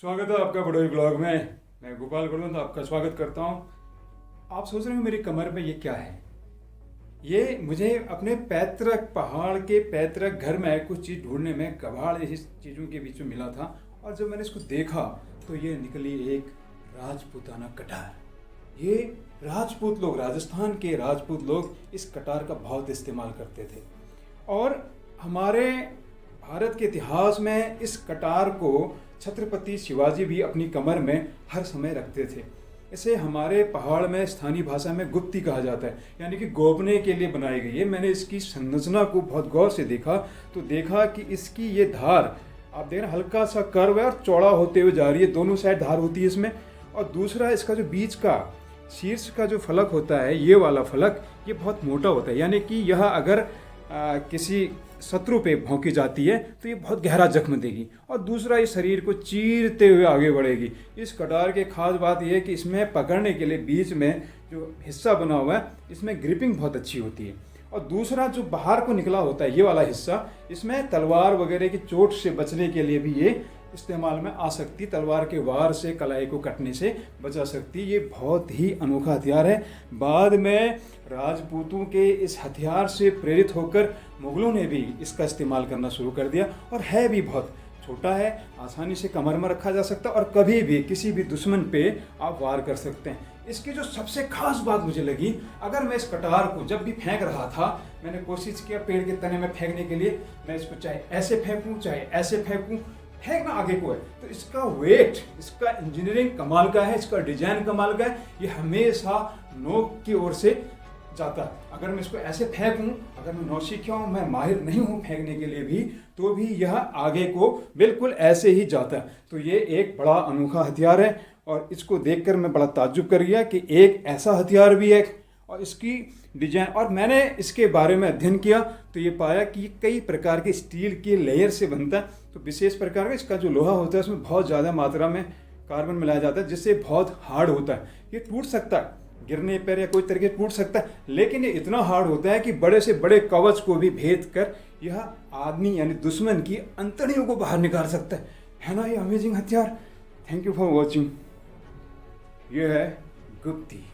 स्वागत है आपका बड़ोई ब्लॉग में। मैं गोपाल गुरुंद आपका स्वागत करता हूँ। आप सोच रहे हो मेरी कमर में ये क्या है? ये मुझे अपने पैतृक पहाड़ के पैतृक घर में कुछ चीज़ ढूंढने में कबाड़ इस चीज़ों के बीच में मिला था, और जब मैंने इसको देखा तो ये निकली एक राजपूताना कटार। ये राजपूत लोग, राजस्थान के राजपूत लोग इस कटार का बहुत इस्तेमाल करते थे, और हमारे भारत के इतिहास में इस कटार को छत्रपति शिवाजी भी अपनी कमर में हर समय रखते थे। इसे हमारे पहाड़ में स्थानीय भाषा में गुप्ती कहा जाता है, यानी कि गोपने के लिए बनाई गई है। मैंने इसकी संरचना को बहुत गौर से देखा तो देखा कि इसकी ये धार, आप देख रहे हैं, हल्का सा कर्व है और चौड़ा होते हुए जा रही है, दोनों साइड धार होती है इसमें। और दूसरा, इसका जो बीच का शीर्ष का जो फलक होता है, ये वाला फलक, ये बहुत मोटा होता है, यानी कि यह अगर किसी शत्रु पे भौंकी जाती है तो ये बहुत गहरा जख्म देगी। और दूसरा, ये शरीर को चीरते हुए आगे बढ़ेगी। इस कटार की खास बात यह है कि इसमें पकड़ने के लिए बीच में जो हिस्सा बना हुआ है, इसमें ग्रिपिंग बहुत अच्छी होती है। और दूसरा, जो बाहर को निकला होता है ये वाला हिस्सा, इसमें तलवार वगैरह की चोट से बचने के लिए भी ये इस्तेमाल में आ सकती, तलवार के वार से कलाई को कटने से बचा सकती। ये बहुत ही अनोखा हथियार है। बाद में राजपूतों के इस हथियार से प्रेरित होकर मुगलों ने भी इसका इस्तेमाल करना शुरू कर दिया। और है भी बहुत छोटा है, आसानी से कमर में रखा जा सकता है, और कभी भी किसी भी दुश्मन पे आप वार कर सकते हैं। इसकी जो सबसे खास बात मुझे लगी, अगर मैं इस कटार को जब भी फेंक रहा था, मैंने कोशिश किया पेड़ के तने में फेंकने के लिए, मैं इसको चाहे ऐसे फेंकूं चाहे ऐसे फेंकूं, फेंकना आगे को है। तो इसका वेट, इसका इंजीनियरिंग कमाल का है, इसका डिजाइन कमाल का है। ये हमेशा नोक की ओर से जाता है। अगर मैं इसको ऐसे फेंकूं, अगर मैं नौसिखिया हूं, मैं माहिर नहीं हूं फेंकने के लिए भी, तो भी यह आगे को बिल्कुल ऐसे ही जाता है। तो ये एक बड़ा अनोखा हथियार है, और इसको देखकर मैं बड़ा ताज्जुब कर गया कि एक ऐसा हथियार भी है, और इसकी डिजाइन। और मैंने इसके बारे में अध्ययन किया तो ये पाया कि कई प्रकार के स्टील के लेयर से बनता है। तो विशेष प्रकार का इसका जो लोहा होता है, उसमें बहुत ज़्यादा मात्रा में कार्बन मिलाया जाता है, जिससे बहुत हार्ड होता है। ये टूट सकता है, गिरने पर या कोई तरीके टूट सकता है, लेकिन ये इतना हार्ड होता है कि बड़े से बड़े कवच को भी भेद कर यह आदमी यानी दुश्मन की अंतड़ियों को बाहर निकाल सकता है ना ये अमेजिंग हथियार। Thank you for watching. ये है गुप्ती।